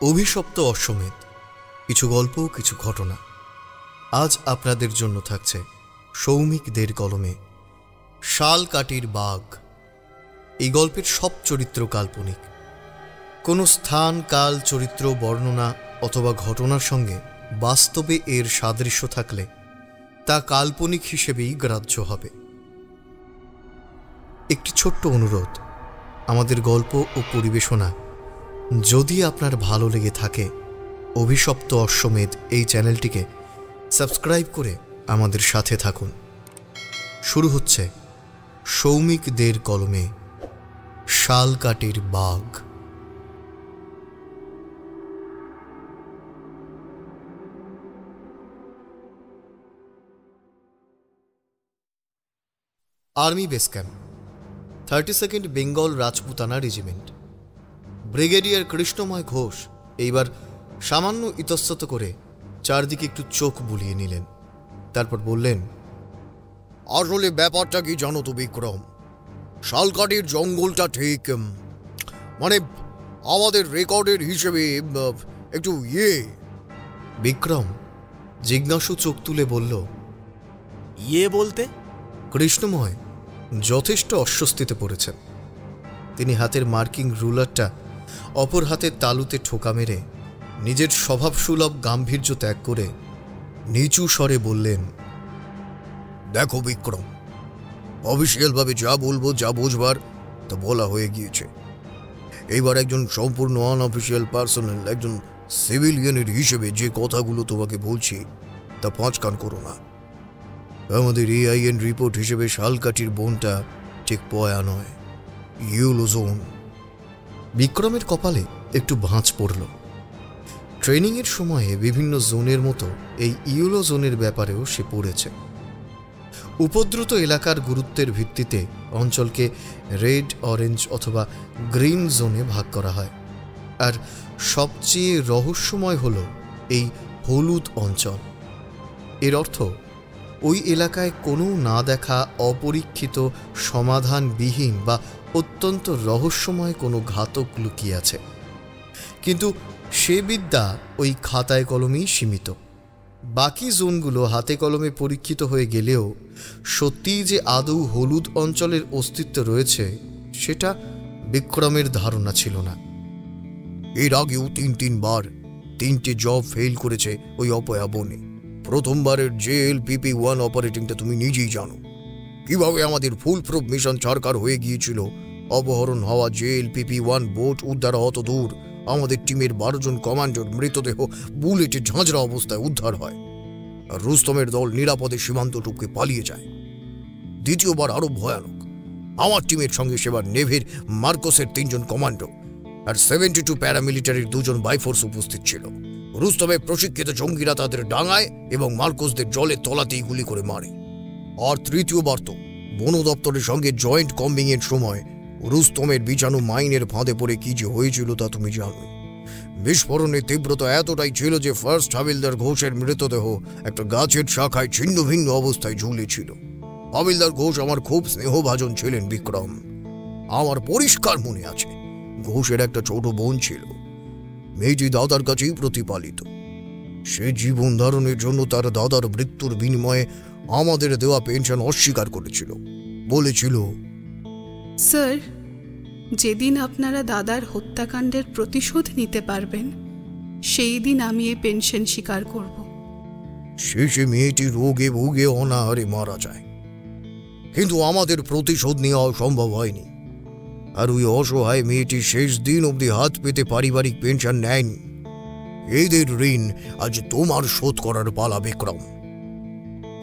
অভিশপ্ত অশ্বমেধ, কিছু গল্প, কিছু ঘটনা। আজ আপনাদের জন্য থাকছে সৌমিক দের কলমে শালকাঠির বাঘ। এই গল্পের সব চরিত্র কাল্পনিক। কোনো স্থান, কাল, চরিত্র, বর্ণনা অথবা ঘটনার সঙ্গে বাস্তবে এর সাদৃশ্য থাকলে তা কাল্পনিক হিসেবেই গ্রাহ্য হবে। একটি ছোট্ট অনুরোধ, আমাদের গল্প ও পরিবেশনা যদি আপনার ভালো লেগে থাকে, অভিশপ্ত অশ্বমেধ এই চ্যানেলটিকে সাবস্ক্রাইব করে আমাদের সাথে থাকুন। শুরু হচ্ছে সৌমিক দের কলমে শালকাঠির বাঘ। Army base camp, 32nd Bengal Rajputana regiment. Brigadier Krishnamoy Ghosh এইবার সামান্য ইতস্তত করে চারদিকে একটু চোখ বুলিয়ে নিলেন। তারপর বললেন, আসলে ব্যাপারটা কি জানো তো বিক্রম, শালকাঠির জঙ্গলটা ঠিক মানে আমাদের রেকর্ডের হিসেবে একটু বিক্রম জিজ্ঞাসু চোখ তুলে বলল, বলতে? কৃষ্ণময় যথেষ্ট অস্বস্তিতে পড়েছেন। তিনি হাতের মার্কিং রুলারটা অপর হাতের তালুতে ঠোকা মেরে নিজের স্বভাবসুলভ গাম্ভীর্য ত্যাগ করে নিচু স্বরে বললেন, দেখো বিক্রম, অফিসিয়ালভাবে যা বলবো, যা বুঝবার তা বলা হয়ে গিয়েছে। এইবার একজন সম্পূর্ণ আনঅফিসিয়াল পার্সোনাল, একজন সিভিলিয়ানের হিসেবে যে কথাগুলো তোমাকে বলছি তা পাঁচ কান করো না। আমাদের AIN রিপোর্ট হিসেবে শালকাঠির বনটা ঠিক পয়া নয়, ইউলো জোন। বিক্রমের কপালে একটু ভাঁজ পড়ল। ট্রেনিংয়ের সময়ে বিভিন্ন জোনের মতো এই ইউলো জোনের ব্যাপারেও সে পড়েছে। উপদ্রুত এলাকার গুরুত্বের ভিত্তিতে অঞ্চলকে রেড, অরেঞ্জ অথবা গ্রিন জোনে ভাগ করা হয়। আর সবচেয়ে রহস্যময় হল এই হলুদ অঞ্চল। এর অর্থ ওই এলাকায় কোনো না দেখা, অপরীক্ষিত, সমাধানবিহীন বা অত্যন্ত রহস্যময় কোনো ঘাতক লুকিয়ে আছে। কিন্তু সে বিদ্যা ওই খাতায় কলমেই সীমিত। বাকি জোনগুলো হাতে কলমে পরীক্ষিত হয়ে গেলেও সত্যিই যে আদৌ হলুদ অঞ্চলের অস্তিত্ব রয়েছে সেটা বিক্রমের ধারণা ছিল না। এর আগেও তিনবার 3টে জব ফেল করেছে ওই অপয়া বনে। প্রথমবারের JLPP-1 অপারেটিংটা তুমি নিজেই জানো, কিভাবে আমাদের ফুল প্রুফ মিশন ছারকার হয়ে গিয়েছিল। অপহরণ হওয়া JLPP-1 বোট উদ্ধার অত দূর, আমাদের টিমের 12 জন কমান্ডার মৃতদেহ বুলেটে ঝাঁঝরা অবস্থায় উদ্ধার হয়, আর রুস্তমের দল নিরাপদে সীমান্ত টপকে পালিয়ে যায়। দ্বিতীয়বার আরো ভয়ানক, আমার টিমের সঙ্গে সেবার নেভির মার্কোসের 3 জন কমান্ডো আর 72 প্যারামিলিটারির 2 জন বাইফোর্স উপস্থিত ছিল। রুস্তমের প্রশিক্ষিত জঙ্গিরা তাদের ডাঙায় এবং মার্কোসদের জলের তলাতেই গুলি করে মারে। আর তৃতীয়বার তো বন দপ্তরের সঙ্গে জয়েন্ট কম্বিং এর সময় রুস্তমের বিছানো মাইনের ফাঁদে পড়ে কি যে হয়েছিল তা তুমি জানো। বিস্ফোরণের তীব্রতা এতটাই ছিল যে ফার্স্ট হাবিলদার ঘোষের মৃতদেহ একটা গাছের শাখায় ছিন্ন ভিন্ন অবস্থায় ঝুলেছিল। হাবিলদার ঘোষ আমার খুব স্নেহভাজন ছিলেন বিক্রম। আমার পরিষ্কার মনে আছে, ঘোষের একটা ছোট বোন ছিল, মেয়েটি দাদার কাছেই প্রতিপালিত। সে জীবন ধারণের জন্য তার দাদার মৃত্যুর বিনিময়ে আমাদের দেওয়া পেনশন অস্বীকার করেছিল। বলেছিল, স্যার, যেদিন আপনারা দাদার হত্যাকাণ্ডের প্রতিশোধ নিতে পারবেন সেই দিন আমি এই পেনশন স্বীকার করব। শেষে মেয়েটি রোগে ভুগে অনাহারে মারা যায়, কিন্তু আমাদের প্রতিশোধ নেওয়া সম্ভব হয়নি। আর ওই অসহায় মেয়েটি শেষ দিন অবধি হাত পেতে পারিবারিক পেনশন নেয়নি। এদের ঋণ আজ তোমার শোধ করার পালা বিক্রম।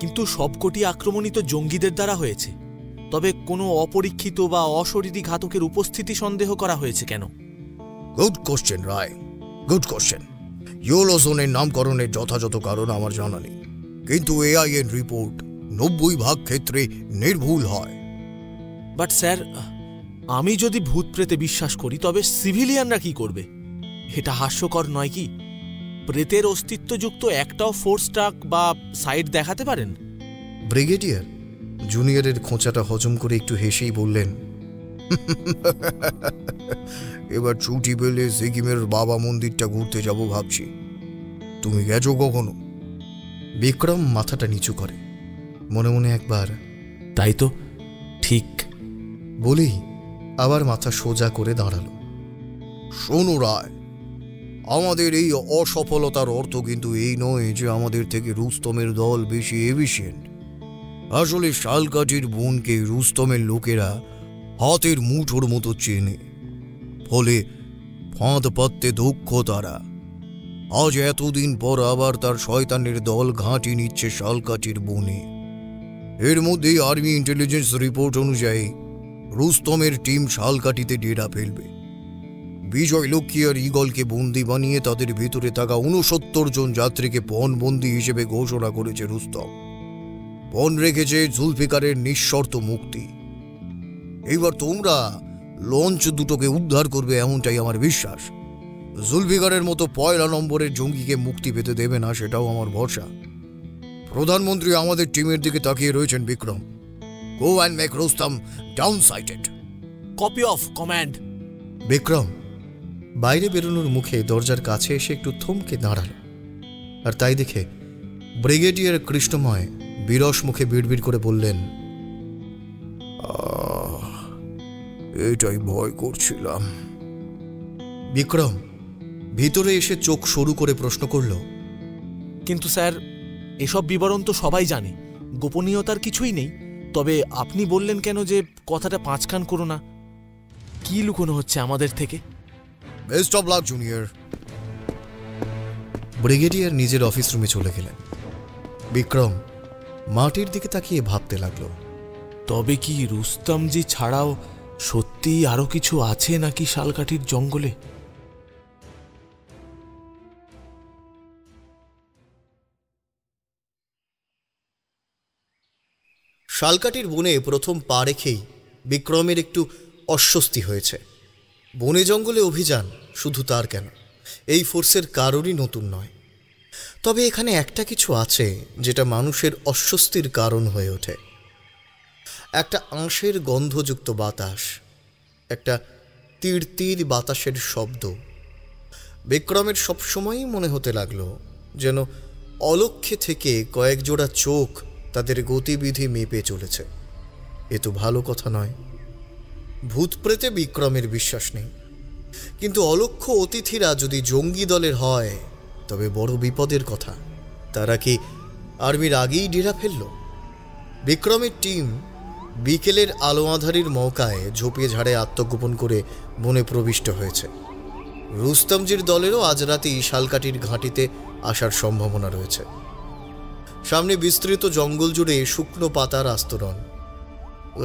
কিন্তু সবকটি আক্রমণই তো জঙ্গিদের দ্বারা হয়েছে, তবে কোনো অপরীক্ষিত বা অশরীরী ঘাতকের উপস্থিতি সন্দেহ করা হয়েছে কেন? গুড কোশ্চেন রায়, গুড কোশ্চেন। ইউলো জোনের নামকরণের যথাযথ কারণ আমার জানা নেই, কিন্তু AIN রিপোর্ট 90% ক্ষেত্রে নির্ভুল হয়। বাট স্যার, আমি যদি ভূত প্রেতে বিশ্বাস করি তবে সিভিলিয়ানরা কি করবে? এটা হাস্যকর নয় কি? প্রেতের অস্তিত্বযুক্ত একটাও ফোর্স ট্রাক বা সাইট দেখাতে পারেন? ব্রিগেডিয়ার জুনিয়রের খোঁচাটা হজম করে একটু হেসেই বললেন, এবার ছুটি পেলে সিকিমের বাবা মন্দিরটা ঘুরতে যাব ভাবছি। তুমি গেছো কখনো? বিক্রম মাথাটা নিচু করে, মনে মনে একবার তাই তো, ঠিক বলেই আবার মাথা সোজা করে দাঁড়ালো। শোনো রায়, আমাদের এই অসফলতার অর্থ কিন্তু এই নয় যে আমাদের থেকে রুস্তমের দল বেশি এফিশিয়েন্ট। আসলে শালকাঠির বোনকে রুস্তমের লোকেরা হাতের মুঠোর মতো চেনে, ফলে ফাঁদ পাততে দক্ষ তারা। আজ এতদিন পর আবার তার শয়তানের দল ঘাঁটি নিচ্ছে শালকাঠির বনে। এর মধ্যেই আর্মি ইন্টেলিজেন্স রিপোর্ট অনুযায়ী রুস্তমের টিম শালকাঠিতে ডেরা ফেলবে। বিজয় লক্ষ্মী আর ইগলকে বন্দি বানিয়ে তাদের ভিতরে থাকা 69 জন যাত্রীকে পণবন্দি হিসেবে ঘোষণা করেছে রুস্তম। পণ রেখেছে জুলফিকারের নিঃশর্ত মুক্তি। এইবার তোমরা লঞ্চ দুটোকে উদ্ধার করবে এমনটাই আমার বিশ্বাস। জুলফিকারের মতো 1 নম্বরের জঙ্গিকে মুক্তি পেতে দেবে না, সেটাও আমার ভরসা। প্রধানমন্ত্রী আমাদের টিমের দিকে তাকিয়ে রয়েছেন। Vikram, go and make Rustam down sighted. Copy of command. Vikram বাইরে বেরোনোর মুখে দরজার কাছে এসে একটু থমকে দাঁড়াল, আর তাই দেখে ব্রিগেডিয়ার কৃষ্ণময় বিরস মুখে বিড়বিড় করে বললেন, এটাই ভয় করছিলাম। বিক্রম ভিতরে এসে চোখ সরু করে প্রশ্ন করল, কিন্তু স্যার, এসব বিবরণ তো সবাই জানে, গোপনীয়তার কিছুই নেই। তবে আপনি বললেন কেন যে কথাটা 5 কান করো না? কি লুকোনো হচ্ছে আমাদের থেকে? Best of luck junior. Brigadier নিজের অফিস রুমে চলে গেলেন। বিক্রম মাটির দিকে তাকিয়ে ভাবতে লাগল, তবে কি রুস্তমজি ছাড়াও সত্যিই আরো কিছু আছে নাকি শালকাঠির জঙ্গলে? শালকাঠির বনে প্রথম পা রেখেই বিক্রমের একটু অস্বস্তি হয়েছে। বনে জঙ্গলে অভিযান শুধু তার কেন, এই ফোর্সের কারোরই নতুন নয়। তবে এখানে একটা কিছু আছে যেটা মানুষের অস্বস্তির কারণ হয়ে ওঠে। একটা আঁশের গন্ধযুক্ত বাতাস, একটা তীর তীর বাতাসের শব্দ। বিক্রমের সবসময়ই মনে হতে লাগলো যেন অলক্ষ্যে থেকে কয়েক জোড়া চোখ তাদের গতিবিধি মেপে চলেছে। এ তো ভালো কথা নয়। ভূতপ্রেতে বিক্রমের বিশ্বাস নেই, কিন্তু অলক্ষ্য অতিথিরা যদি জঙ্গি দলের হয় তবে বড় বিপদের কথা। তারা কি আর্মির আগেই ডেরা ফেলল? বিক্রমের টিম বিকেলের আলো আঁধারির মৌকায় ঝোপে ঝাড়ে আত্মগোপন করে বনে প্রবিষ্ট হয়েছে। রুস্তমজির দলেরও আজ রাতেই শালকাঠির ঘাঁটিতে আসার সম্ভাবনা রয়েছে। সামনে বিস্তৃত জঙ্গল জুড়ে শুকনো পাতার আস্তরণ।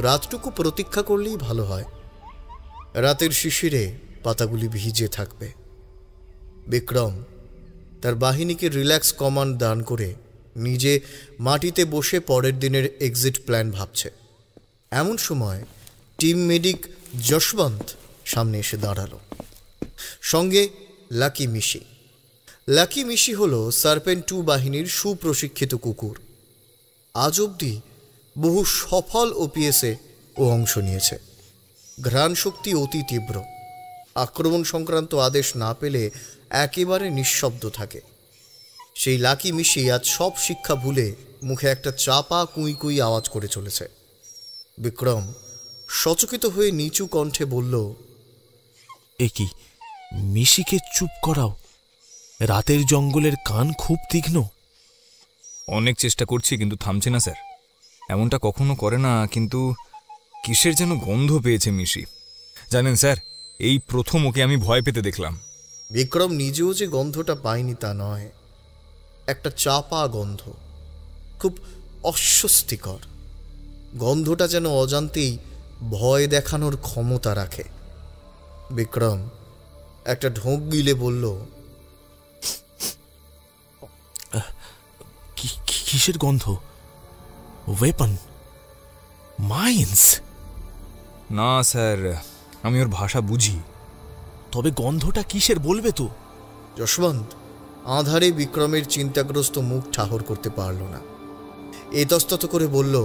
রাতটুকু প্রতীক্ষা করলেই ভালো হয়। রাতের শিশিরে পাতাগুলি ভিজে থাকবে। বিক্রম তার বাহিনীকে রিল্যাক্স কমান্ড দান করে নিজে মাটিতে বসে পরের দিনের এক্সিট প্ল্যান ভাবছে। এমন সময় টিম মেডিক যশবন্ত সামনে এসে দাঁড়ালো, সঙ্গে লাকি মিশি। লাকি মিশি হল সার্পেন্ট 2 বাহিনীর সুপ্রশিক্ষিত কুকুর। আজ অবধি বহু সফল ওপিএসে ও অংশ নিয়েছে। ঘ্রাণ শক্তি অতি তীব্র। আক্রমণ সংক্রান্ত আদেশ না পেলে একেবারে নিঃশব্দ থাকে। সেই লাকি মিশি আজ সব শিক্ষা ভুলে মুখে একটা চাপা কুই কুই আওয়াজ করে চলেছে। বিক্রম সচকিত হয়ে নিচু কণ্ঠে বলল, এ কি, মিশিকে চুপ করাও? রাতের জঙ্গলের কান খুব তীক্ষ্ণ। অনেক চেষ্টা করছি কিন্তু থামছে না স্যার। এমনটা কখনো করে না, কিন্তু কিসের যেন গন্ধ পেয়েছে মিশি। জানেন স্যার, এই প্রথম ওকে আমি ভয় পেতে দেখলাম। বিক্রম নিজেও যে গন্ধটা পায়নি তা নয়, একটা চাপা গন্ধ, খুব অস্বস্তিকর। গন্ধটা যেন অজান্তেই ভয় দেখানোর ক্ষমতা রাখে। বিক্রম একটা ঢোক গিলে বলল, কিসের গন্ধ? Weapon, mines? না স্যার, আমি ওর ভাষা বুঝি। তবে গন্ধটা কিসের বলবে তো? যশবন্ত আঁধারে বিক্রমের চিন্তাগ্রস্ত মুখ ঠাহর করতে পারল না। এতস্তত করে বলল,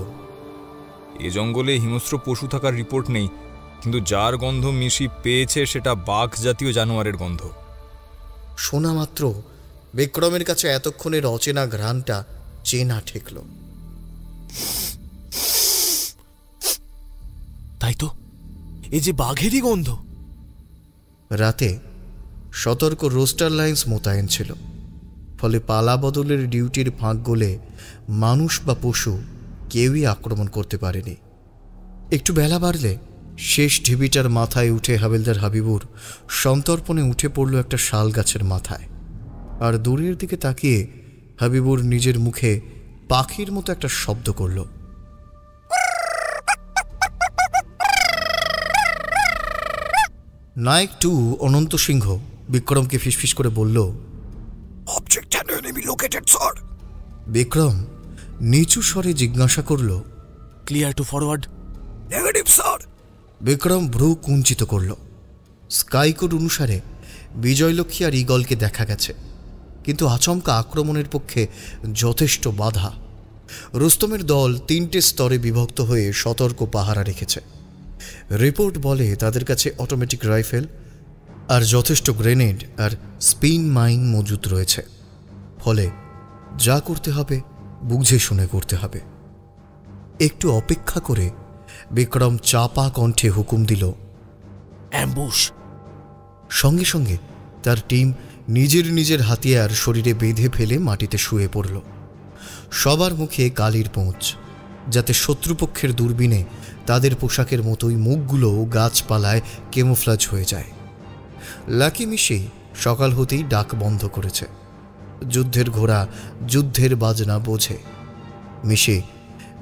এ জঙ্গলে হিংস্র পশু থাকার রিপোর্ট নেই, কিন্তু যার গন্ধ মিশি পেয়েছে সেটা বাঘ জাতীয় জানোয়ারের গন্ধ। শোনা মাত্র বিক্রমের কাছে এতক্ষণের অচেনা ঘ্রাণটা চেনা ঠেকল। তাই তো, এই যে বাঘেরই গন্ধ। রাতে সতর্ক রোস্টার লাইন্স মোতায়েন ছিল, ফলে পালা বদলের ডিউটির ফাঁক গলে মানুষ বা পশু কেউই আক্রমণ করতে পারেনি। একটু বেলা বাড়লে শেষ ঢিবিটার মাথায় উঠে হাবিলদার হাবিবুর সন্তর্পণে উঠে পড়ল একটা শাল গাছের মাথায়, আর দূরের দিকে তাকিয়ে হাবিবুর নিজের মুখে পাখির মতো একটা শব্দ করল। নায়ক 2 অনন্ত সিংহ বিক্রমকে ফিসফিস করে বলল, object and enemy located sir. Vikram নিচু স্বরে জিজ্ঞাসা করল, clear to forward? Negative sir. Vikram ভ্রু কুঞ্চিত করল। স্কাইকোড অনুসারে বিজয়লক্ষ্মী আর ঈগলকে দেখা গেছে, কিন্তু আচমকা আক্রমণের পক্ষে যথেষ্ট বাধা। রুস্তমের দল 3টে স্তরে বিভক্ত হয়ে সতর্ক পাহারা রেখেছে। রিপোর্ট বলে তাদের কাছে অটোমেটিক রাইফেল আর যথেষ্ট গ্রেনেড আর স্পিন মাইন মজুত রয়েছে, ফলে যা করতে হবে বুঝে শুনে করতে হবে। একটু অপেক্ষা করে বিক্রম চাপা কণ্ঠে হুকুম দিল, অ্যাম্বুশ। সঙ্গে সঙ্গে তার টিম নিজের নিজের হাতিয়ার শরীরে বেঁধে ফেলে মাটিতে শুয়ে পড়ল। সবার মুখে কালির পোঁচ, যাতে শত্রুপক্ষের দূরবীনে তাদের পোশাকের মতোই মুখগুলো গাছপালায় কেমোফ্লাজ হয়ে যায়। লাকি মিশি সকাল হতেই ডাক বন্ধ করেছে। যুদ্ধের ঘোড়া যুদ্ধের বাজনা বোঝে। মিশি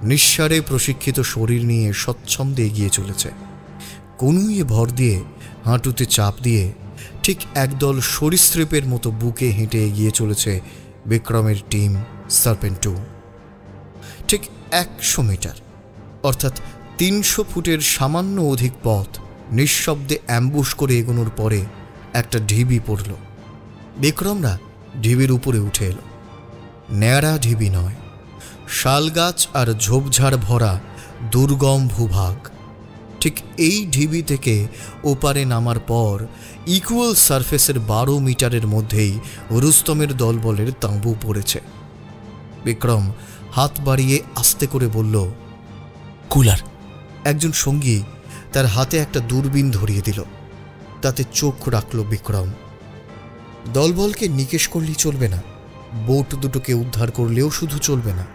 নিঃসারে প্রশিক্ষিত শরীর নিয়ে স্বচ্ছন্দে এগিয়ে চলেছে। কনুইয়ে ভর দিয়ে, হাঁটুতে চাপ দিয়ে ঠিক একদল সরীসৃপের মতো বুকে হেঁটে এগিয়ে চলেছে বিক্রমের টিম সার্পেন্ট 2। ঠিক 100 মিটার অর্থাৎ 300 ফুটের সামান্য অধিক পথ নিঃশব্দে অ্যাম্বুশ করে এগোনোর পরে একটা ঢিবি পড়ল। বিক্রমরা ঢিবির উপরে উঠে এলো। ন্যাড়া ঢিবি নয়, শালগাছ আর ঝোপঝাড় ভরা দুর্গম ভূভাগ। ঠিক এই ঢিবি থেকে ওপারে নামার পর ইকুয়াল সারফেসের 12 মিটারের মধ্যেই রুস্তমের দলবলের তাঁবু পড়েছে। বিক্রম হাত বাড়িয়ে আস্তে করে বলল, কুলার। একজন সঙ্গী তার হাতে একটা দূরবীন ধরিয়ে দিল। তাতে চোখ রাখল বিক্রম। দলবলকে নিকেশ করলেই চলবে না, বোট দুটোকে উদ্ধার করলেও শুধু চলবে না,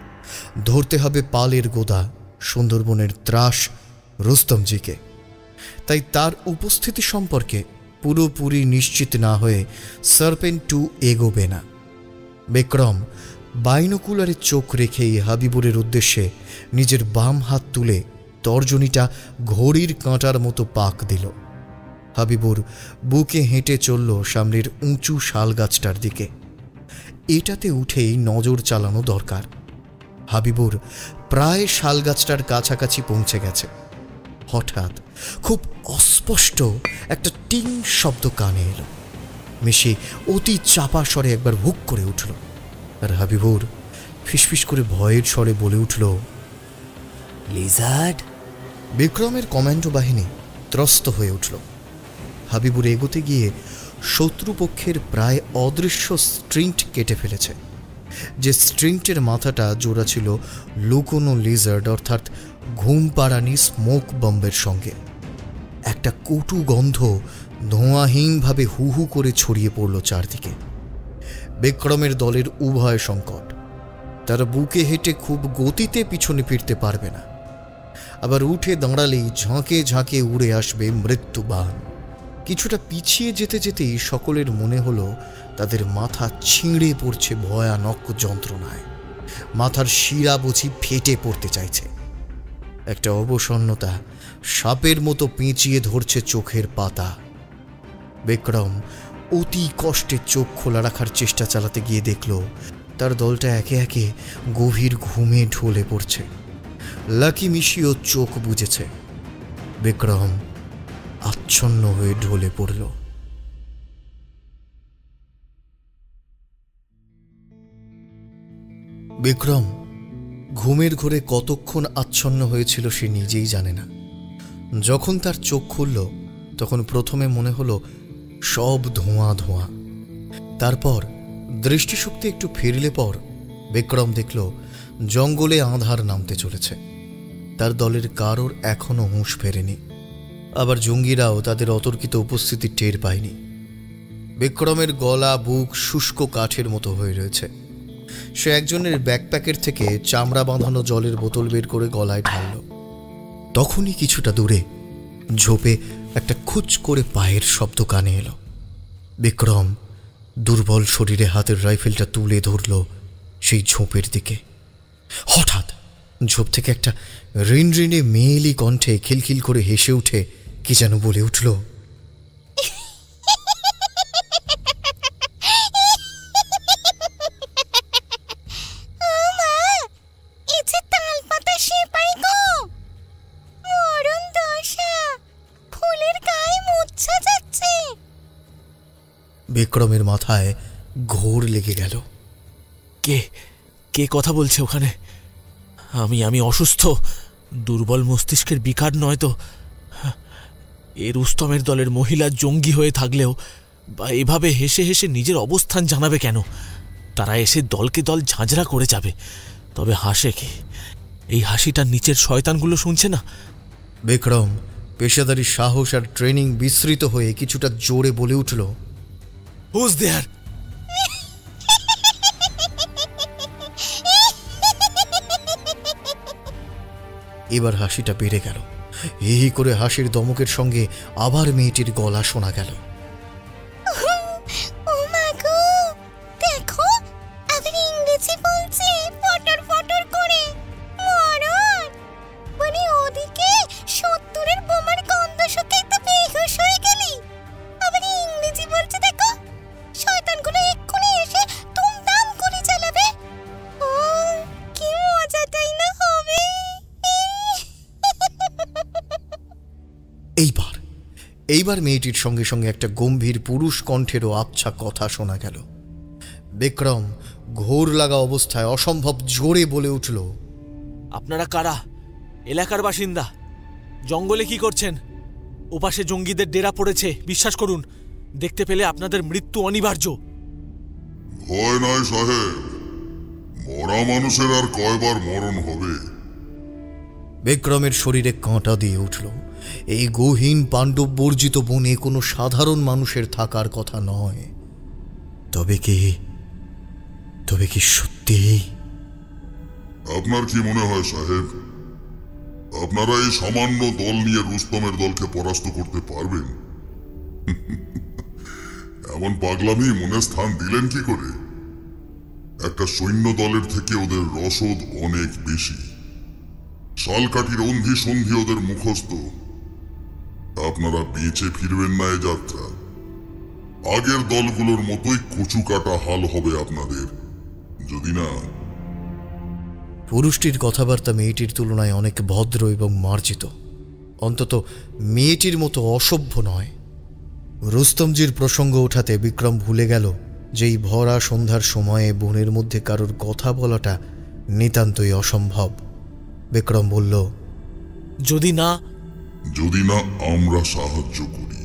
ধরতে হবে পালের গোদা, সুন্দরবনের ত্রাস রুস্তমজিকে। তাই তার উপস্থিতি সম্পর্কে পুরোপুরি নিশ্চিত না হয়ে সার্পেন্ট 2 এগোবে না। বিক্রম বাইনোকুলারে চোখ রেখেই হাবিবুরের উদ্দেশ্যে নিজের বাম হাত তুলে তর্জনীটা ঘড়ির কাঁটার মতো পাক দিল। হাবিবুর বুকে হেঁটে চলল সামনের উঁচু শালগাছটার দিকে। এটাতে উঠেই নজর চালানো দরকার। হাবিবুর প্রায় শালগাছটার কাছাকাছি পৌঁছে গেছে। হঠাৎ খুব অস্পষ্ট একটা টিং শব্দ কানে এলো। মিশি অতি চাপা স্বরে একবার হুক করে উঠল, আর হাবিবুর ফিসফিস করে ভয়ের স্বরে বলে উঠল, লিজার্ড। বিক্রমের কমান্ডো বাহিনী ত্রস্ত হয়ে উঠল। হাবিবুর এগোতে গিয়ে শত্রুপক্ষের প্রায় অদৃশ্য স্ট্রিংট কেটে ফেলেছে। যে স্ট্রিংটের মাথাটা জোড়া ছিল লুকোনো লিজার্ড অর্থাৎ ঘুমপাড়ানি স্মোক বম্বের সঙ্গে। একটা কটু গন্ধ ধোঁয়াহীনভাবে হু হু করে ছড়িয়ে পড়ল চারদিকে। বিক্রমের দলের উভয় সংকট। তারা বুকে হেঁটে খুব গতিতে পিছনে ফিরতে পারবে না, আবার উঠে দাঁড়ালেই ঝাঁকে ঝাঁকে উড়ে আসবে মৃত্যুবাণ। কিছুটা পিছিয়ে যেতে যেতেই সকলের মনে হলো তাদের মাথা ছিঁড়ে পড়ছে ভয়ানক যন্ত্রণায়। মাথার শিরা বুঝি ফেটে পড়তে চাইছে। একটা অবসন্নতা সাপের মতো পেঁচিয়ে ধরছে চোখের পাতা। বিক্রম অতি কষ্টে চোখ খোলা রাখার চেষ্টা চালাতে গিয়ে দেখল তার দলটা একে একে গভীর ঘুমে ঢলে পড়ছে। লাকি মিশিও চোখ বুজেছে। বিক্রম আচ্ছন্ন হয়ে ঢলে পড়ল। বিক্রম ঘুমের ঘোরে কতক্ষণ আচ্ছন্ন হয়েছিল সে নিজেই জানে না। যখন তার চোখ খুলল তখন প্রথমে মনে হলো সব ধোঁয়া ধোঁয়া। তারপর দৃষ্টিশক্তি একটু ফিরলে পর বিক্রম দেখল জঙ্গলে আঁধার নামতে চলেছে। তার দলের কারোর এখনো হুঁশ ফেরেনি, আবার জঙ্গিরাও তাদের অতর্কিত উপস্থিতি টের পায়নি। বিক্রমের গলা বুক শুষ্ক কাঠের মতো হয়ে রয়েছে। সে একজনের ব্যাকপ্যাকের থেকে চামড়া বাঁধানো জলের বোতল বের করে গলায় ঢালল। তখনই কিছুটা দূরে ঝোপে একটা খুচ করে পায়ের শব্দ কানে এলো। বিক্রম দুর্বল শরীরে হাতের রাইফেলটা তুলে ধরল সেই ঝোপের দিকে। হঠাৎ ঝোপ থেকে একটা ঋণঋণে মেয়েলি কণ্ঠে খিলখিল করে হেসে উঠে কি যেন বলে উঠল, বিক্রমের মাথায় ঘোর লেগে গেল। কে কে কথা বলছে ওখানে? আমি অসুস্থ, দুর্বল মস্তিষ্কের বিকার নয় তো? এ রুস্তমের দলের মহিলা জঙ্গি হয়ে থাকলেও বা এভাবে হেসে হেসে নিজের অবস্থান জানাবে কেন? তারা এসে দলকে দল ঝাঁঝরা করে যাবে। তবে হাসে কে? এই হাসিটার নিচের শয়তানগুলো শুনছে না? বিক্রম পেশাদারি সাহস আর ট্রেনিং বিস্মৃত হয়ে কিছুটা জোরে বলে উঠল, Who's there? এবার হাসিটা বেড়ে গেল। হি হি করে হাসির দমকের সঙ্গে আবার মেয়েটির গলা শোনা গেল, এইবার মেয়েটির সঙ্গে সঙ্গে একটা গম্ভীর পুরুষ কণ্ঠেরও আবছা কথা শোনা গেল। বিক্রম ঘোর লাগা অবস্থায় অসম্ভব জোরে বলে উঠল, আপনারা কারা? এলাকার বাসিন্দা? জঙ্গলে কি করছেন? ওপাশে জঙ্গিদের ডেরা পড়েছে, বিশ্বাস করুন। দেখতে পেলে আপনাদের মৃত্যু অনিবার্য। ভয় নয় সাহেব, মরা মানুষের আর কয়বার মরণ হবে? বিক্রমের শরীরে কাঁটা দিয়ে উঠল। এই গহীন পাণ্ডব বর্জিত বনে কোনো সাধারণ মানুষের থাকার কথা নয়। তবে কি সত্যি? আপনার কি মনে হয় সাহেব, আপনারা এই সামান্য দল নিয়ে রুস্তমের দলকে পরাস্ত করতে পারবেন? এমন পাগলামি মনে স্থান দিলেন কি করে? একটা সৈন্য দলের থেকে ওদের রসদ অনেক বেশি। শালকাঠির অন্ধি সন্ধি ওদের মুখস্থ। আপনারা বেঁচে ফিরবেন না এ যাত্রা। আগের দলগুলোর মতোই কচু কাটা হাল হবে আপনাদের, যদি না। পুরুষটির কথাবার্তা মেয়েটির তুলনায় অনেক ভদ্র এবং মার্জিত, অন্তত মেয়েটির মতো অসভ্য নয়। রুস্তমজির প্রসঙ্গ ওঠাতে বিক্রম ভুলে গেল যে এই ভরা সন্ধ্যার সময়ে বনের মধ্যে কারোর কথা বলাটা নিতান্তই অসম্ভব। বিক্রম বলল, যদি না আমরা সাহায্য করি।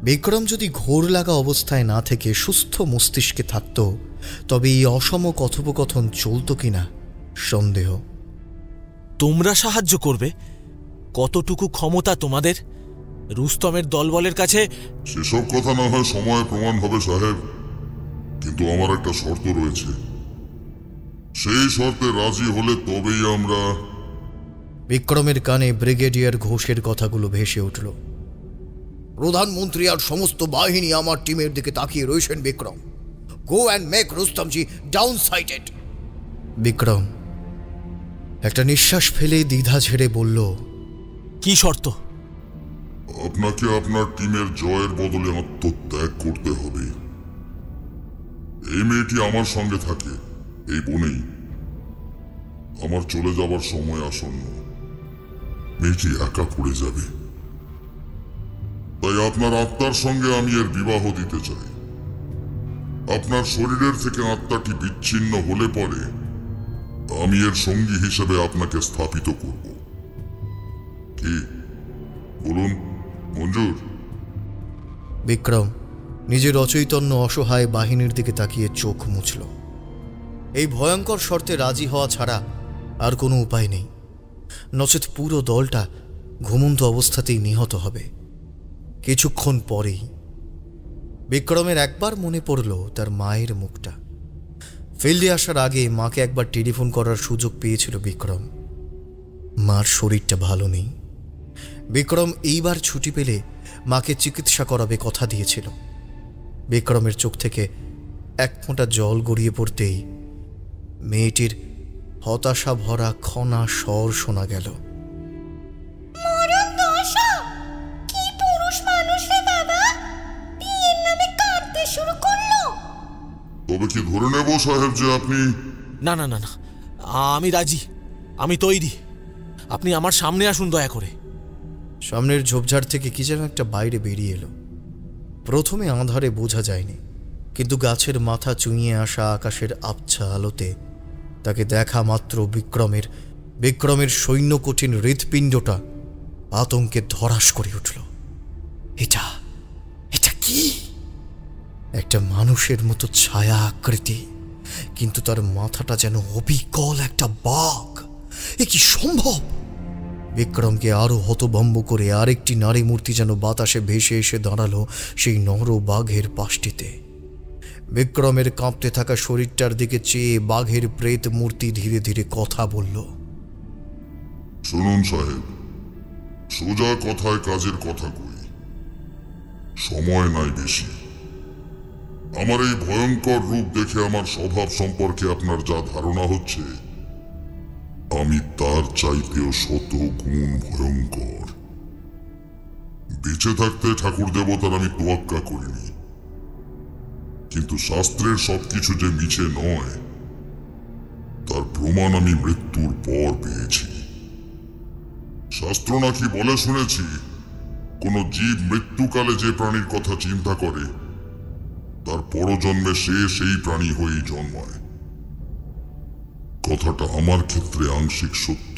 বিক্রম যদি ঘোর লাগা অবস্থায় না থেকে সুস্থ মস্তিষ্কে থাকত তবে এই অসম কথোপকথন চলত কিনা সন্দেহ। তোমরা সাহায্য করবে? কতটুকু ক্ষমতা তোমাদের? রুস্তমের দলবলের কাছে সেসব কথা না হয় সময় প্রমাণ হবে সাহেব, কিন্তু আমার একটা শর্ত রয়েছে। সেই শর্তে রাজি হলে তবেই আমরা। বিক্রমের কানে ব্রিগেডিয়ার ঘোষের কথাগুলো ভেসে উঠল। প্রধানমন্ত্রী আর সমস্ত বাহিনী আমার টিমের দিকে তাকিয়ে রয়েছেন Vikram. Go and make Rustamji down sighted. Vikram একটা নিঃশ্বাস ফেলে দ্বিধা ঝেড়ে বলল, কি শর্ত? আপনাকে আপনার টিমের জয়ের বদলে আত্মত্যাগ করতে হবে। এই মেয়েটি আমার সঙ্গে থাকে এই বনেই। আমার চলে যাবার সময় আসন্ন। মেয়েটি একা পড়ে যাবে, তাই আপনার আত্মার সঙ্গে আমি এর বিবাহ দিতে চাই। আপনার শরীরের থেকে আত্মাটি বিচ্ছিন্ন হলে পরে আমি এর সঙ্গী হিসেবে আপনাকে স্থাপিত করব। কি বলুন, মঞ্জুর। বিক্রম নিজের অচৈতন্য অসহায় বাহিনীর দিকে তাকিয়ে চোখ মুছল। এই ভয়ঙ্কর শর্তে রাজি হওয়া ছাড়া আর কোনো উপায় নেই, নচেত পুরো দলটা ঘুমন্ত অবস্থাতেই নিহত হবে। কিছুক্ষণ পরেই বিক্রমের একবার মনে পড়ল তার মায়ের মুখটা। ফিল্ডে আসার আগে মাকে একবার টেলিফোন করার সুযোগ পেয়েছিল বিক্রম। মার শরীরটা ভালো নেই। বিক্রম এইবার ছুটি পেলে মাকে চিকিৎসা করাবে কথা দিয়েছিল। বিক্রমের চোখ থেকে এক ফোঁটা জল গড়িয়ে পড়তেই মেয়েটির হতাশা ভরা খনা স্বর শোনা গেল। তবে কি ধরে নেব সাহেব যে আপনি? না না না না, আমি রাজি, আমি তৈরি। আপনি আমার সামনে আসুন দয়া করে। সামনের ঝোপঝাড় থেকে কি যেন একটা বাইরে বেরিয়ে এলো। প্রথমে আঁধারে বোঝা যায়নি, কিন্তু গাছের মাথা চুঁইয়ে আসা আকাশের আবছা আলোতে তাকে দেখা মাত্র বিক্রমের সৈন্য কঠিন হৃৎপিণ্ডটা আতঙ্কে ধরাস করে উঠল। এটা কি? একটা মানুষের মতো ছায়া আকৃতি, কিন্তু তার মাথাটা যেন অবিকল একটা বাঘ। এ কি সম্ভব? বিক্রমকে আরো হতভম্ব করে আরেকটি নারী মূর্তি যেন বাতাসে ভেসে এসে দাঁড়ালো সেই নর বাঘের পাশটিতে। বিক্রমের কাঁপতে থাকা শরীরটার দিকে চেয়ে বাঘের প্রেত মূর্তি ধীরে ধীরে কথা বলল। শুনুন সাহেব, সোজা কথায় কাজের কথা কই, সময় নাই বেশি। আমার এই ভয়ঙ্কর রূপ দেখে আমার স্বভাব সম্পর্কে আপনার যা ধারণা হচ্ছে, আমি তার চাইতেও 100 গুণ ভয়ঙ্কর। বেঁচে থাকতে ঠাকুর দেবতার আমি তোয়াক্কা করিনি, কিন্তু শাস্ত্রের সবকিছু যে মিছে নয় তার প্রমাণ আমি মৃত্যুর পর পেয়েছি। শাস্ত্র নাকি বলে শুনেছি, কোন জীব মৃত্যুকালে যে প্রাণীর কথা চিন্তা করে তার পরজন্মে সে সেই প্রাণী হয়েই জন্মায়। কথাটা আমার ক্ষেত্রে আংশিক সত্য।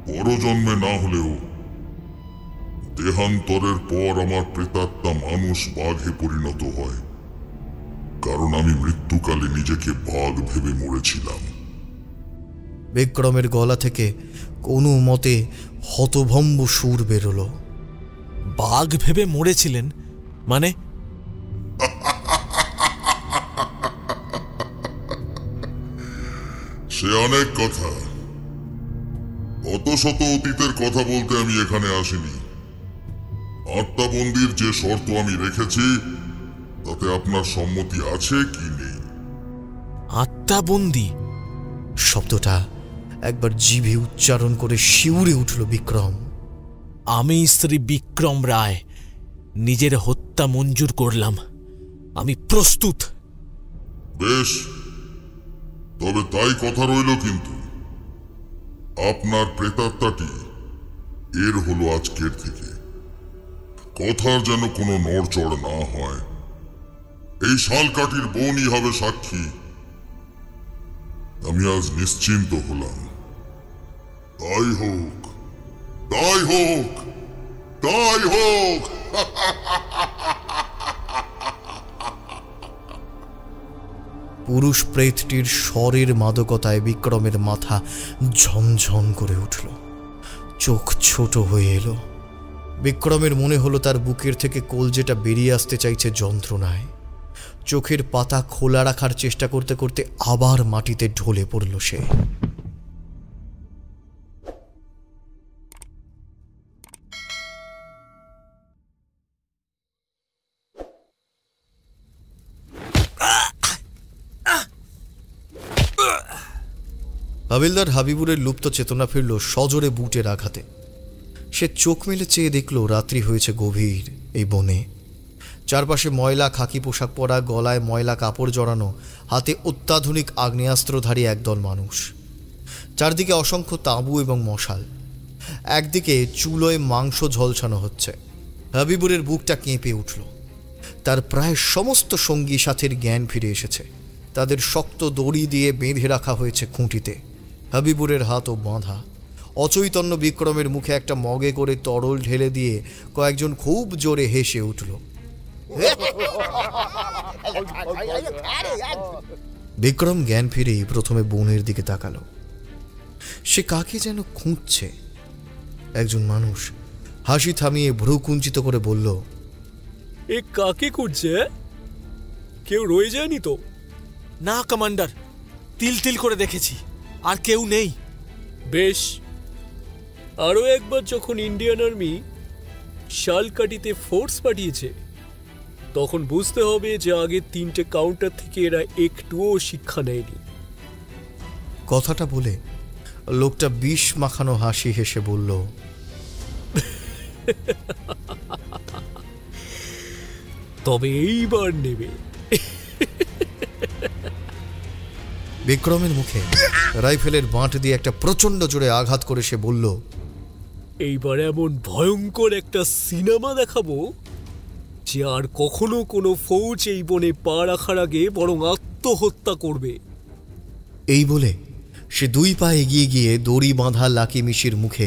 পরজন্মে না হলেও দেহান্তরের পর আমার প্রেতাত্মা মানুষ বাঘে পরিণত হয়, কারণ আমি মৃত্যুকালে নিজেকে বাঘ ভেবে মরেছিলাম। বিক্রমের গলা থেকে কোনো মতে হতভম্ব সুর বেরোল। বাঘ ভেবে মরেছিলেন মানে? সে অনেক কথা। অত শত অতীতের কথা বলতে আমি এখানে আসিনি। আত্মাবন্দির যে শর্ত আমি রেখেছি তাতে আপনার সম্মতি আছে কি নেই? আত্মাবন্দি শব্দটা একবার জিভে উচ্চারণ করে শিউরে উঠল বিক্রম। আমি শ্রী বিক্রম রায় নিজের হত্যা মঞ্জুর করলাম। আমি প্রস্তুত। বেশ, তবে তাই কথা রইল, কিন্তু আপনার প্রেতাত্মাটি এর হলো আজকের থেকে। কথার যেন কোনো নড়চড় না হয়। এই শালকাঠির বনই হবে সাক্ষী। আমি আজ নিশ্চিন্ত হলাম। তাই হোক, তাই হোক, তাই হোক। পুরুষ প্রেতটির স্বরের মাদকতায় বিক্রমের মাথা ঝমঝম করে উঠল, চোখ ছোট হয়ে এলো। বিক্রমের মনে হলো তার বুকের থেকে কলজেটা বেরিয়ে আসতে চাইছে যন্ত্রণায়। চোখের পাতা খোলা রাখার চেষ্টা করতে করতে আবার মাটিতে ঢলে পড়ল সে। হাবিলদার হাবিবুরের লুপ্ত চেতনা ফিরল সজোরে বুটের আঘাতে। সে চোখ মেলে চেয়ে দেখল রাত্রি হয়েছে গভীর এই বনে। চারপাশে ময়লা খাকি পোশাক পরা, গলায় ময়লা কাপড় জড়ানো, হাতে অত্যাধুনিক আগ্নেয়াস্ত্রধারী একদল মানুষ। চারদিকে অসংখ্য তাঁবু এবং মশাল। একদিকে চুলোয় মাংস ঝলসানো হচ্ছে। হাবিবুরের বুকটা কেঁপে উঠল। তার প্রায় সমস্ত সঙ্গী সাথীর জ্ঞান ফিরে এসেছে। তাদের শক্ত দড়ি দিয়ে বেঁধে রাখা হয়েছে খুঁটিতে। হাবিবুরের হাতও বাঁধা। অচৈতন্য বিক্রমের মুখে একটা মগে করে তরল ঢেলে দিয়ে কয়েকজন খুব জোরে হেসে উঠল। বিক্রম জ্ঞান ফিরেই প্রথমে বোনের দিকে তাকালো। সে কাকে যেন খুঁজছে। একজন মানুষ হাসি থামিয়ে ভ্রু কুঞ্চিত করে বলল, এ কাকে খুঁজছে? কেউ রয়ে যায়নি তো? না কমান্ডার, তিল তিল করে দেখেছি, আর কেউ নেই। বেশ, আরো একবার যখন ইন্ডিয়ান আর্মি শালকাটিতে ফোর্স পাঠিয়েছে তখন বুঝতে হবে যে আগে 3টে কাউন্টার থেকে এরা একটুও শিক্ষা নেয়নি। কথাটা বলে লোকটা বিষ মাখানো হাসি হেসে বলল, তবে এইবার নেবে। বিক্রমের মুখে রাইফেলের বাঁট দিয়ে একটা প্রচন্ড জোরে আঘাত করে সে বলল, এইবার এমন ভয়ঙ্কর একটা সিনেমা দেখাবো যে আর কখনো কোনো ফৌজ এই বনে পা রাখার আগে বরং আত্মহত্যা করবে। এই বলে সে 2 পা এগিয়ে গিয়ে দড়ি বাঁধা লাকি মিশির মুখে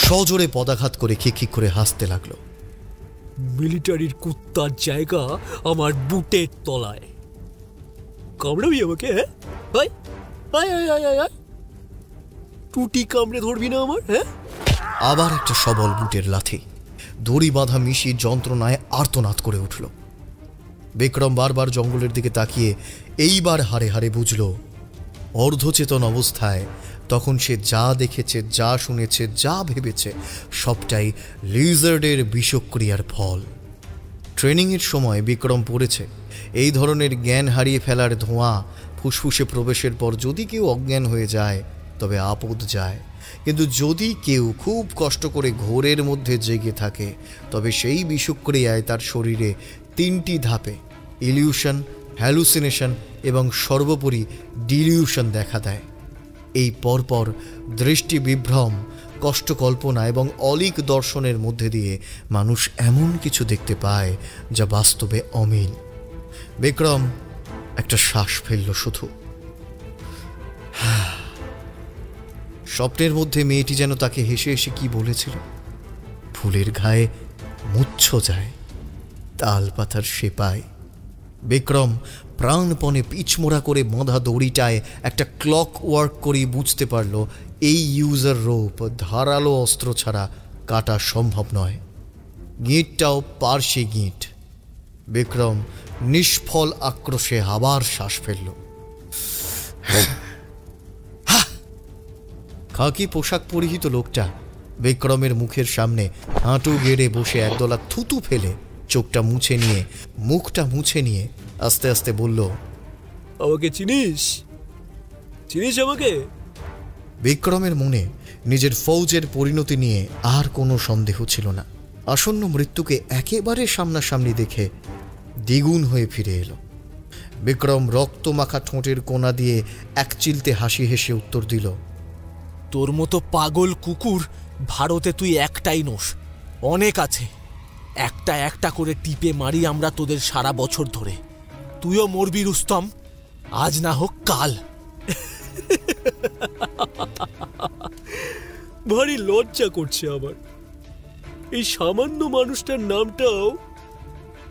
সজোরে পদাঘাত করে খিকখিক করে হাসতে লাগলো। মিলিটারির কুত্তার জায়গা আমার বুটের তলায়। কামড়াবি আমাকে? হ্যাঁ, টুটি কামড়ে ধরবি না আমার? হ্যাঁ। আবার একটা সবল বুটের লাথি। দড়ি বাঁধা মিশি যন্ত্রণায় আর্তনাদ করে উঠল। বিক্রম বারবার জঙ্গলের দিকে তাকিয়ে এইবার হারে হারে বুঝল, অর্ধচেতন অবস্থায় তখন সে যা দেখেছে, যা শুনেছে, যা ভেবেছে সবটাই লিজার্ডের বিষক্রিয়ার ফল। ট্রেনিংয়ের সময় বিক্রম পড়েছে এই ধরনের জ্ঞান হারিয়ে ফেলার ধোঁয়া ফুসফুসে প্রবেশের পর যদি কেউ অজ্ঞান হয়ে যায় তবে আপদ যায়, কিন্তু যদি কেউ খুব কষ্ট করে ঘোরের মধ্যে জেগে থাকে তবে সেই বিষক্রিয়ায় তার শরীরে 3টি ধাপে ইলিউশন, হ্যালুসিনেশন এবং সর্বোপরি ডিলিউশন দেখা দেয়। এই পরপর দৃষ্টি বিভ্রম, কষ্ট কল্পনা এবং অলীক দর্শনের মধ্যে দিয়ে মানুষ এমন কিছু দেখতে পায় যা বাস্তবে অমিল। বিক্রম একটা শ্বাস ফেলল শুধু। স্বপ্নের মধ্যে মেয়েটি যেন তাকে হেসে হেসে কি বলেছিল, ফুলের ঘায়ে মুচ্ছ যায়, তাল পাতার সেপায়। বিক্রম প্রাণপণে পিছমোড়া করে বাঁধা দড়িটায় একটা ক্লক ওয়ার্ক করে বুঝতে পারল এই ইউজার রোপ ধারালো অস্ত্র ছাড়া কাটা সম্ভব নয়। গিঁটটাও পার্শ্বে গিঁট। বিক্রম নিষ্ফল আক্রোশে আবার শ্বাস ফেলল। খাকি পোশাক পরিহিত লোকটা বিক্রমের মুখের সামনে হাঁটু গেড়ে বসে একদলা থুতু ফেলে চোখটা মুছে নিয়ে, মুখটা মুছে নিয়ে আস্তে আস্তে বলল, আমাকে চিনিস? চিনিস আমাকে? বিক্রমের মনে নিজের ফৌজের পরিণতি নিয়ে আর কোনো সন্দেহ ছিল না। আসন্ন মৃত্যুকে একেবারে সামনাসামনি দেখে দ্বিগুণ হয়ে ফিরে এলো। বিক্রম রক্তমাখা ঠোঁটের কোণা দিয়ে একচিলতে হাসি হেসে উত্তর দিল, তোর মতো পাগল কুকুর ভারতে তুই একটাই নোস, অনেক আছে। একটা একটা করে টিপে মারি আমরা তোদের সারা বছর ধরে। তুইও মরবি রুস্তম, আজ না হোক কাল। ভারী লজ্জা করছে আমার। এই সামান্য মানুষটার নামটাও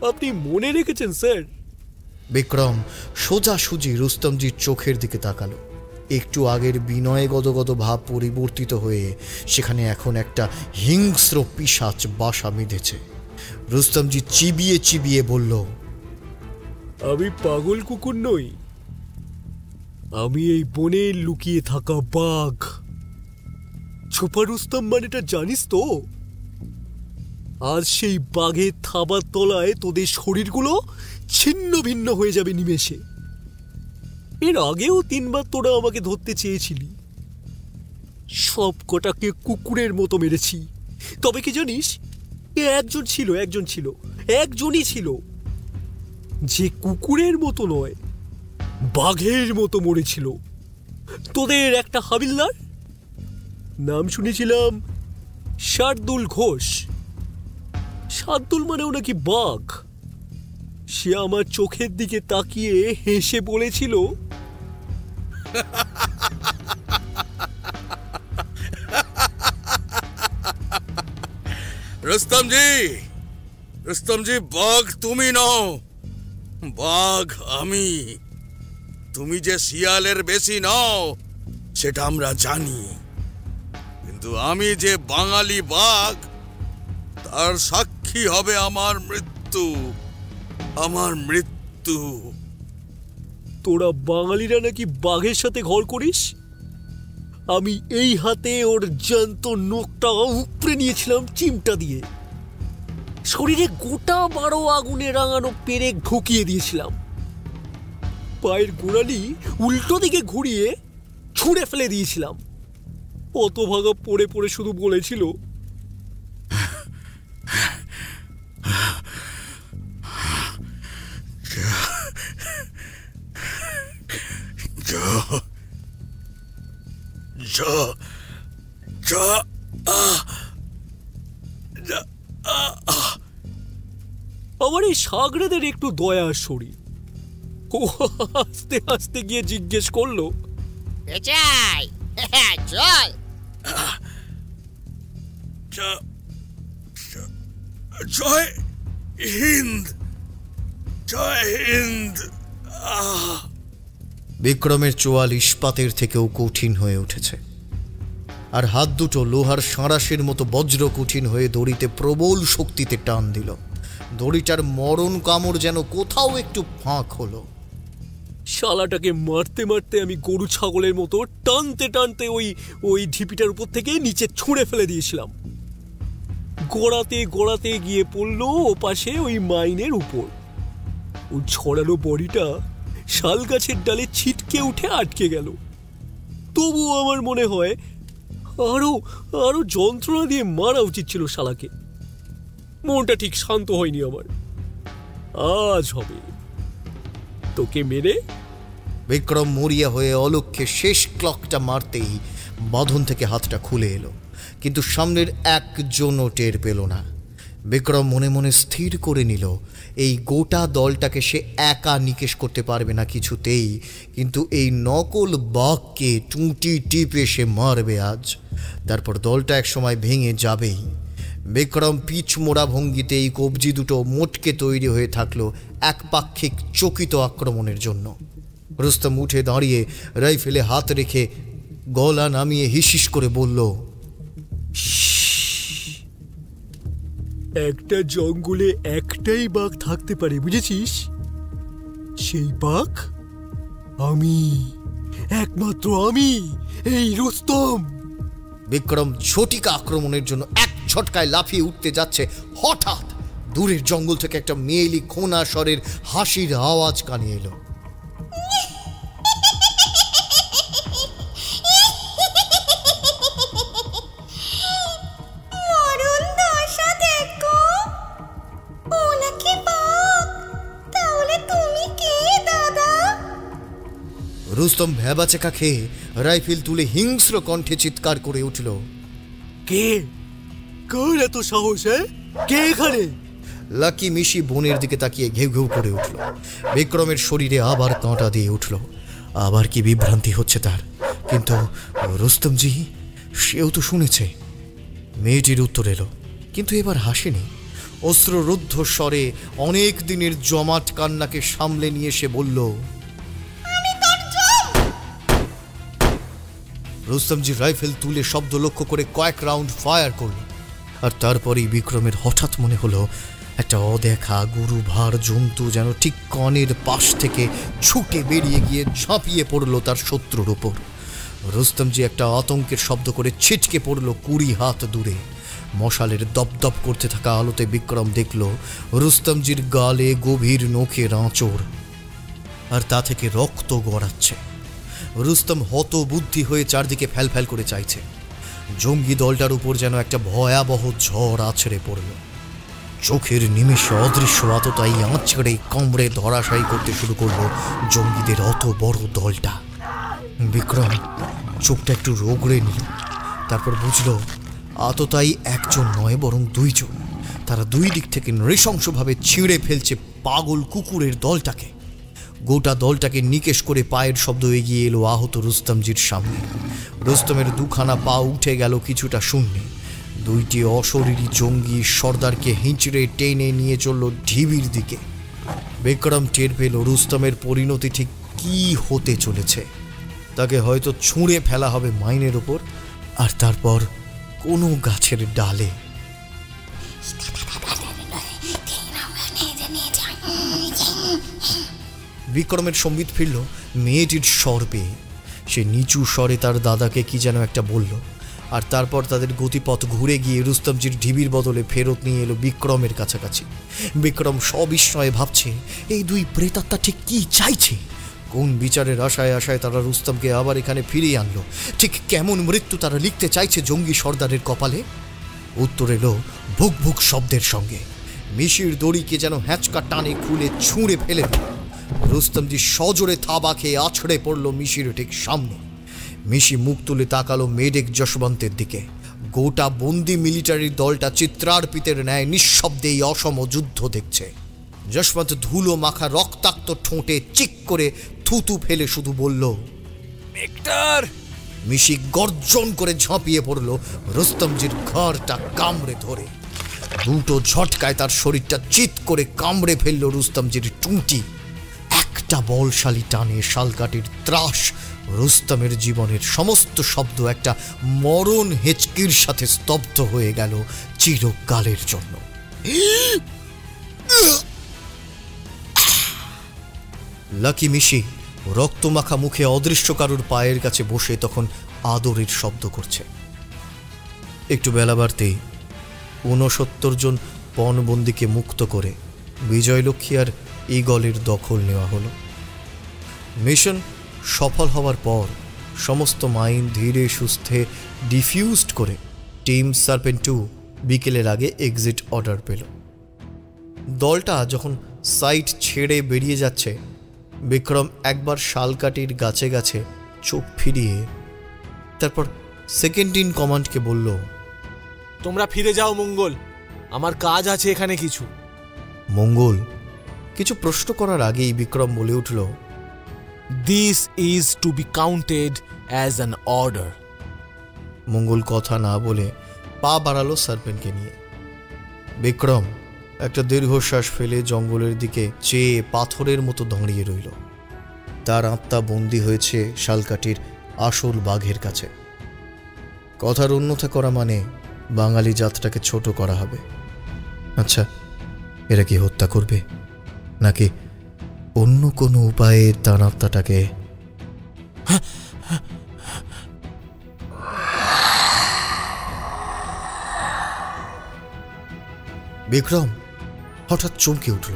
আপনি মনে রেখেছেন স্যার। বিক্রম সোজাসুজি রুস্তমজির চোখের দিকে তাকালো। একটু আগের বিনয়ে গদগদ ভাব পরিবর্তিত হয়ে সেখানে এখন একটা হিংস্র পিশাচ বাসা বেঁধেছে। রুস্তমজি চিবিয়ে চিবিয়ে বলল, আমি পাগল কুকুর নই, আমি এই বনে লুকিয়ে থাকা বাঘ। ছোপা রুস্তম মানেটা জানিস তো? আজ সেই বাঘের থাবার তলায় তোদের শরীরগুলো ছিন্ন ভিন্ন হয়ে যাবে নিমেষে। এর আগেও 3 বার তোরা আমাকে ধরতে চেয়েছিলি, সব কটাকে কুকুরের মতো মেরেছি। তবে কি জানিস, একজনই ছিল যে কুকুরের মতো নয়, বাঘের মতো মরেছিল। তোদের একটা হাবিলদার, নাম শুনেছিলাম শার্দুল ঘোষ। শার্দুল মানেও নাকি বাঘ। সে আমার চোখের দিকে তাকিয়ে হেসে বলেছিল, রুস্তমজি, বাঘ তুমি নও, বাঘ আমি। তুমি যে শিয়ালের বেশি নও সেটা আমরা জানি, কিন্তু আমি যে বাঙালি বাঘ তার সাক্ষী হবে আমার মৃত্যু, আমার মৃত্যু। তোরা বাঙালিরা নাকি বাঘের সাথে ঘর করিস? আমি এই হাতে ওর জ্যান্ত নোকটা উপড়ে নিয়েছিলাম চিমটা দিয়ে, শরীরে গোটা 12 আগুনে রাঙানো পেরেক ঢুকিয়ে দিয়েছিলাম, পায়ের গোড়ালি উল্টো দিকে ঘুরিয়ে ছুঁড়ে ফেলে দিয়েছিলাম। হতভাগা পড়ে পড়ে শুধু বলেছিল, আমার এই সাগরেদের একটু দয়া শরীর। ও হাসতে হাসতে গিয়ে জিজ্ঞেস করলো, চল। জয় হিন্দ, জয় হিন্দ। বিক্রমের চোয়াল ইস্পাতের থেকেও কঠিন হয়ে উঠেছে, আর হাত দুটো লোহার সাঁড়াশের মতো বজ্র কঠিন হয়ে দড়িতে প্রবল শক্তিতে টান দিল। দড়িটার মরণ কামড় যেন কোথাও একটু ফাঁক হলো। শালাটাকে মারতে মারতে আমি গরু ছাগলের মতো টানতে টানতে ওই ঢিপিটার উপর থেকে নিচে ছুঁড়ে ফেলে দিয়েছিলাম। গড়াতে গড়াতে গিয়ে পড়লো ও পাশে ওই মাইনের উপর। ওই ছড়ানো বডিটা শাল গাছের ডালে ছিটকে উঠে আটকে গেল। তবুও আমার মনে হয় আরো যন্ত্রণা দিয়ে মারা উচিত ছিল শালাকে। মনটা ঠিক শান্ত হয়নি আমার। আজ হবে তোকে মেরে। বিক্রম মরিয়া হয়ে অলক্ষ্যে শেষ ক্লকটা মারতেই বাঁধন থেকে হাতটা খুলে এলো, কিন্তু সামনের একজনও টের পেল না। বিক্রম মনে মনে স্থির করে নিল এই গোটা দলটাকে সে একা নিকেশ করতে পারবে না কিছুতেই, কিন্তু এই নকল বাঘকে টুঁটি টিপে সে মারবে আজ। তারপর দলটা একসময় ভেঙে যাবেই। বিক্রম পিছ মোড়া ভঙ্গিতে এই কবজি দুটো মোটকে তৈরি হয়ে থাকলো একপাক্ষিক চকিত আক্রমণের জন্য। রুস্তম উঠে দাঁড়িয়ে রাইফেলে হাত রেখে গলা নামিয়ে হিসিস করে বলল, একটা জঙ্গলে একটাই বাঘ থাকতে পারে, বুঝেছিস? সেই বাঘ আমি, একমাত্র আমি, এই রুস্তম। বিক্রম ঝটিকা আক্রমণের জন্য এক ঝটকায় লাফিয়ে উঠতে যাচ্ছে, হঠাৎ দূরের জঙ্গল থেকে একটা মেয়েলি খোনা স্বরের হাসির আওয়াজ কানে এলো। রুস্তম ভ্যাবাচেকা খেয়ে রাইফেল তুলে হিংস্র কণ্ঠে চিৎকার করে উঠল, কে? কার এত সাহস? কে এখানে? লাকি মিশি বোনের দিকে তাকিয়ে ঘেউ ঘেউ করে উঠল। বিক্রমের শরীরে আবার কাঁটা দিয়ে উঠল। আবার কি বিভ্রান্তি হচ্ছে তার? কিন্তু রুস্তমজি, সেও তো শুনেছে। মেয়েটির উত্তর এলো, কিন্তু এবার হাসেনি। অস্ত্ররুদ্ধ স্বরে অনেক দিনের জমাট কান্নাকে সামলে নিয়ে সে বলল, রুস্তমজি রাইফেল তুলে শব্দ লক্ষ্য করে কয়েক রাউন্ড ফায়ার করল। আর তারপরেই বিক্রমের হঠাৎ মনে হলো একটা অদেখা গুরু ভার জন্তু যেন ঠিক কনের পাশ থেকে ছুটে বেরিয়ে গিয়ে ঝাঁপিয়ে পড়ল তার শত্রুর উপর। রুস্তমজি একটা আতঙ্কের শব্দ করে ছিটকে পড়ল 20 হাত দূরে। মশালের দপদপ করতে থাকা আলোতে বিক্রম দেখল রুস্তমজির গালে গভীর নখের আঁচড়, আর তা থেকে রক্ত গড়াচ্ছে। রুস্তম হতবুদ্ধি হয়ে চারদিকে ফ্যালফ্যাল করে চাইছে। জঙ্গি দলটার উপর যেন একটা ভয়াবহ ঝড় আছড়ে পড়ল। চোখের নিমেষে অদৃশ্য আততায়ী আঁচড়ে কামড়ে ধরাশায়ী করতে শুরু করলো জঙ্গিদের অত বড় দলটা। বিক্রম চোখটা একটু রোগড়ে নিল। তারপর বুঝল আততায়ী একজন নয়, বরং 2 জন। তারা 2 দিক থেকে নৃশংসভাবে ছিঁড়ে ফেলছে পাগল কুকুরের দলটাকে। গোটা দলটাকে নিকেশ করে পায়ের শব্দ এগিয়ে এলো আহত রুস্তমজির সামনে। রুস্তমের 2খানা পা উঠে গেল কিছুটা শূন্যে। দুইটি অশরীরী জঙ্গি সর্দারকে হিঁচড়ে টেনে নিয়ে চলল ঢিবির দিকে। বিক্রম টের পেল রুস্তমের পরিণতি ঠিক কি হতে চলেছে। তাকে হয়তো ছুঁড়ে ফেলা হবে মাইনের ওপর, আর তারপর কোনো গাছের ডালে। বিক্রমের সম্বিত ফিরল মেয়েটির স্বর পেয়ে। সে নিচু স্বরে তার দাদাকে কি যেন একটা বলল, আর তারপর তাদের গতিপথ ঘুরে গিয়ে রুস্তমজির ঢিবির বদলে ফেরত নিয়ে এলো বিক্রমের কাছাকাছি। বিক্রম সবিস্ময়ে ভাবছে এই দুই প্রেতাত্মা ঠিক কি চাইছে। কোন বিচারের আশায় আশায় তারা রুস্তমকে আবার এখানে ফিরিয়ে আনলো? ঠিক কেমন মৃত্যু তারা লিখতে চাইছে জঙ্গি সর্দারের কপালে? উত্তর এলো ভুক ভুক শব্দের সঙ্গে। মিশির দড়িকে যেন হ্যাঁচকা টানে খুলে ছুঁড়ে ফেলে দিল। রুস্তমজি সজোরে থাবা খেয়ে আছড়ে পড়ল মিশির ঠিক সামনে। মিশি মুখ তুলে তাকালো মেডেক যশবন্তের দিকে। গোটা বন্দি মিলিটারি দলটা চিত্রার্পিতের ন্যায় নিঃশব্দে এই অসম যুদ্ধ দেখছে। যশবন্ত ধুলো মাখা রক্তাক্ত ঠোঁটে চিক করে থুতু ফেলে শুধু বলল, ভিক্টর! মিশি গর্জন করে ঝাঁপিয়ে পড়ল রুস্তমজির ঘাড়টা কামড়ে ধরে। দুটো ঝটকায় তার শরীরটা চিৎ করে কামড়ে ফেলল রুস্তমজির টুঁটি। একটা বলশালী টানে শালকাঠির ত্রাস রুস্তমের জীবনের সমস্ত শব্দ একটা মরণ হেঁচকির সাথে স্তব্ধ হয়ে গেল চিরকালের জন্য। লাকি মিশি রক্তমাখা মুখে অদৃশ্য কারুর পায়ের কাছে বসে তখন আদরের শব্দ করছে। একটু বেলা বাড়তেই ৬৯ জন পণবন্দীকে মুক্ত করে বিজয়লক্ষ্মী আর ঈগলের দখল নেওয়া হলো। মিশন সফল হওয়ার পর সমস্ত মাইন ধীরে সুস্থে ডিফিউজড করে টিম সার্পেন্ট 2 বিকেলের আগে এক্সিট অর্ডার পেল। দলটা যখন সাইট ছেড়ে বেরিয়ে যাচ্ছে, বিক্রম একবার শালকাঠির গাছে গাছে চোখ ফিরিয়ে তারপর সেকেন্ড ইন কমান্ডকে বলল, তোমরা ফিরে যাও মঙ্গল, আমার কাজ আছে এখানে কিছু। মঙ্গল কিছু প্রশ্ন করার আগেই বিক্রম বলে উঠল, this is to be counted as an order. Mangal কথা না বলে পা বাড়ালো সার্পেন্টকে নিয়ে। বিক্রম একটা দীর্ঘশ্বাস ফেলে জঙ্গলের দিকে চেয়ে পাথরের মতো দাঁড়িয়ে রইল। তার আত্মা বন্দী হয়েছে শালকাঠির আসল বাঘের কাছে। কথার অন্যথা করা মানে বাঙালি জাতটাকে ছোট করা হবে। আচ্ছা, এরা কি হত্যা করবে, নাকি অন্য কোনো উপায়ে তার আত্মাটাকে? বিক্রম হঠাৎ চমকে উঠল।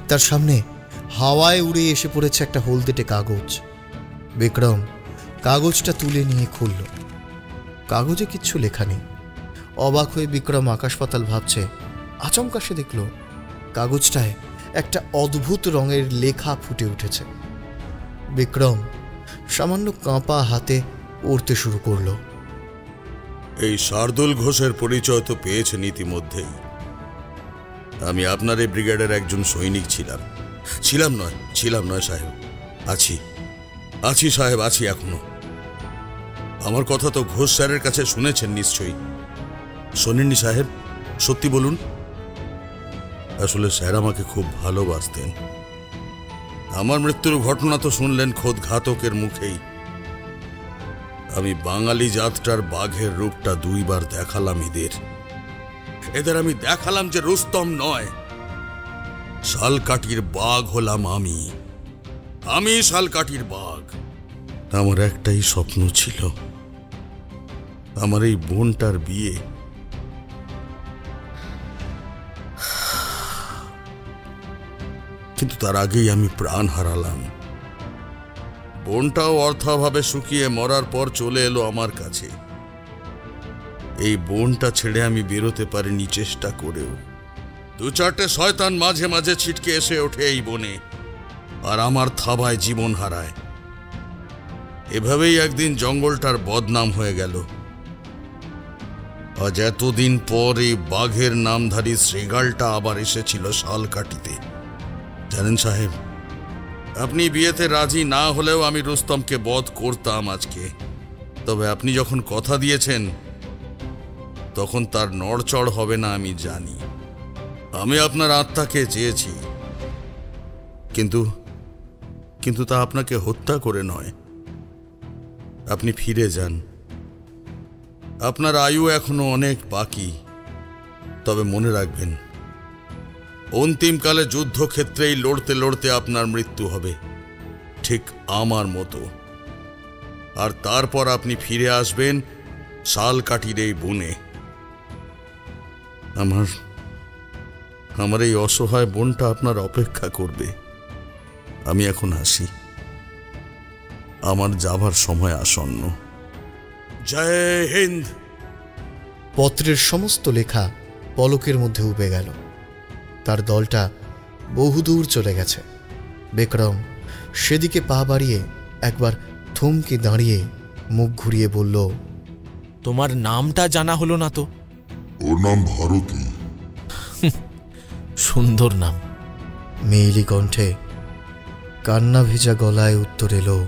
তার সামনে হাওয়ায় উড়ে এসে পড়েছে একটা হলদেটে কাগজ। বিক্রম কাগজটা তুলে নিয়ে খুলল। কাগজে কিচ্ছু লেখা নেই। অবাক হয়ে বিক্রম আকাশ পাতাল ভাবছে, আচমকা সে দেখল কাগজটায় একটা অদ্ভুত রঙের লেখা ফুটে উঠেছে। বিক্রম সামান্য কাঁপা হাতে পড়তে শুরু করল। এই শার্দুল ঘোষের পরিচয় তো পেয়েছেন ইতিমধ্যেই। আমি আপনার এই ব্রিগেডের একজন সৈনিক ছিলাম। ছিলাম নয় সাহেব, আছি সাহেব, আছি এখনো। আমার কথা তো ঘোষ স্যারের কাছে শুনেছেন নিশ্চয়ই। শোনেননি সাহেব? সত্যি বলুন। আসলে স্যার আমাকে খুব ভালোবাসতেন। আমার মৃত্যুর ঘটনা তো শুনলেন খোদ ঘাতকের মুখেই। আমি বাঙালি জাতটার বাঘের রূপটা 2 বার দেখালাম এদের আমি দেখালাম যে রুস্তম নয়, শালকাঠির বাঘ হলাম আমি শালকাঠির বাঘ। আমার একটাই স্বপ্ন ছিল, আমার এই বোনটার বিয়ে। কিন্তু তার আগেই আমি প্রাণ হারালাম। বোনটাও অর্থাভাবে শুকিয়ে মরার পর চলে এলো আমার কাছে। এই বোনটা ছেড়ে আমি বেরোতে পারিনি চেষ্টা করেও। 2-4টে শয়তান মাঝে মাঝে ছিটকে এসে ওঠে এই বনে, আর আমার থাবায় জীবন হারায়। এভাবেই একদিন জঙ্গলটার বদনাম হয়ে গেল। আজ এতদিন পর এই বাঘের নামধারী শ্রীগালটা আবার এসেছিল শালকাঠিতে। জানেন সাহেব, আপনি বিয়েতে রাজি না হলেও আমি রুস্তমকে বধ করতাম আজকে। তবে আপনি যখন কথা দিয়েছেন, তখন তার নড়চড় হবে না আমি জানি। আমি আপনার আত্মাকে চেয়েছি, কিন্তু কিন্তু তা আপনাকে হত্যা করে নয়। আপনি ফিরে যান, আপনার আয়ু এখনো অনেক বাকি। তবে মনে রাখবেন, অন্তিমকালে যুদ্ধক্ষেত্রেই লড়তে লড়তে আপনার মৃত্যু হবে, ঠিক আমার মতো। আর তারপর আপনি ফিরে আসবেন শালকাঠির এই বনে। আমার এই অসহায় বোনটা আপনার অপেক্ষা করবে। আমি এখন আসি, আমার যাবার সময় আসন্ন। জয় হিন্দ। পত্রের সমস্ত লেখা পলকের মধ্যে উবে গেল। তার দলটা বহুদূর চলে গেছে। বিক্রম সেদিকে পা বাড়িয়ে একবার থমকে দাঁড়িয়ে মুখ ঘুরিয়ে বলল, তোমার নামটা জানা হলো না তো? ওর নাম ভারতী। সুন্দর নাম। মেয়েলি কণ্ঠে কান্না ভেজা গলায় উত্তর এলো,